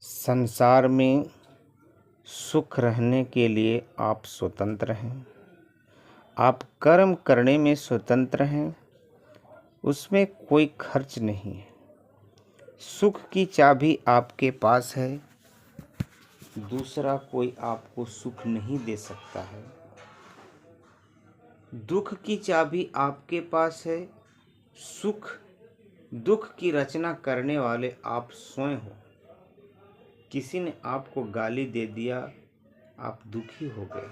संसार में सुख रहने के लिए आप स्वतंत्र हैं। आप कर्म करने में स्वतंत्र हैं, उसमें कोई खर्च नहीं है। सुख की चाबी आपके पास है, दूसरा कोई आपको सुख नहीं दे सकता है। दुख की चाबी आपके पास है, सुख दुख की रचना करने वाले आप स्वयं हो। किसी ने आपको गाली दे दिया, आप दुखी हो गए।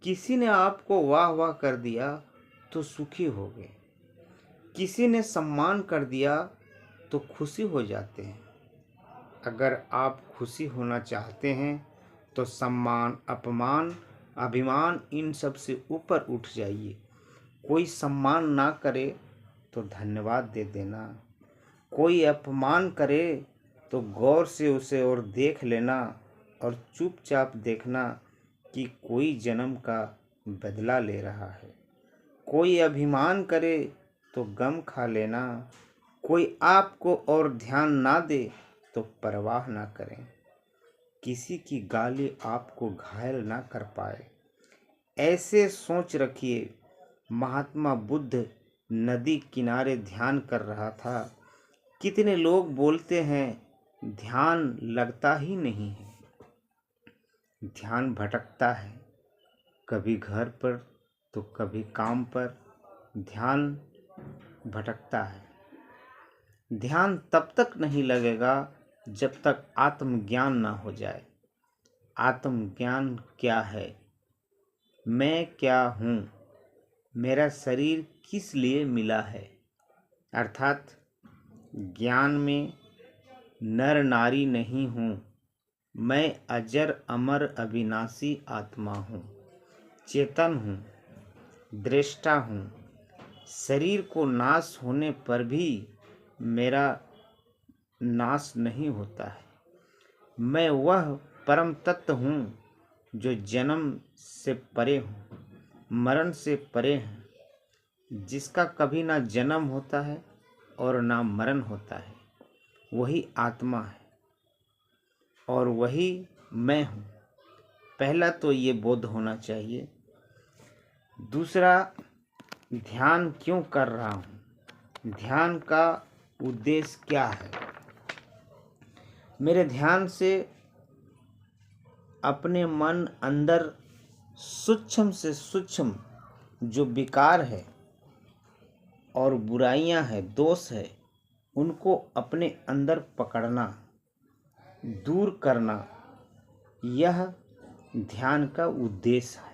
किसी ने आपको वाह वाह कर दिया तो सुखी हो गए। किसी ने सम्मान कर दिया तो खुशी हो जाते हैं। अगर आप खुशी होना चाहते हैं तो सम्मान, अपमान, अभिमान इन सब से ऊपर उठ जाइए। कोई सम्मान ना करे तो धन्यवाद दे देना। कोई अपमान करे तो गौर से उसे और देख लेना और चुपचाप देखना कि कोई जन्म का बदला ले रहा है। कोई अभिमान करे तो गम खा लेना। कोई आपको और ध्यान ना दे तो परवाह ना करें। किसी की गाली आपको घायल ना कर पाए, ऐसे सोच रखिए। महात्मा बुद्ध नदी किनारे ध्यान कर रहा था। कितने लोग बोलते हैं ध्यान लगता ही नहीं है। ध्यान भटकता है, कभी घर पर तो कभी काम पर। ध्यान भटकता है। ध्यान तब तक नहीं लगेगा जब तक आत्मज्ञान ना हो जाए। आत्मज्ञान क्या है? मैं क्या हूँ? मेरा शरीर किस लिए मिला है? अर्थात ज्ञान में नर नारी नहीं हूँ, मैं अजर अमर अविनाशी आत्मा हूँ। चेतन हूँ, दृष्टा हूँ। शरीर को नाश होने पर भी मेरा नाश नहीं होता है। मैं वह परम तत्व हूँ जो जन्म से परे हूँ, मरण से परे है, जिसका कभी ना जन्म होता है और ना मरण होता है। वही आत्मा है और वही मैं हूँ। पहला तो ये बोध होना चाहिए। दूसरा, ध्यान क्यों कर रहा हूँ? ध्यान का उद्देश्य क्या है? मेरे ध्यान से अपने मन अंदर सूक्ष्म से सूक्ष्म जो विकार है और बुराइयां हैं, दोष है, उनको अपने अंदर पकड़ना, दूर करना, यह ध्यान का उद्देश्य है।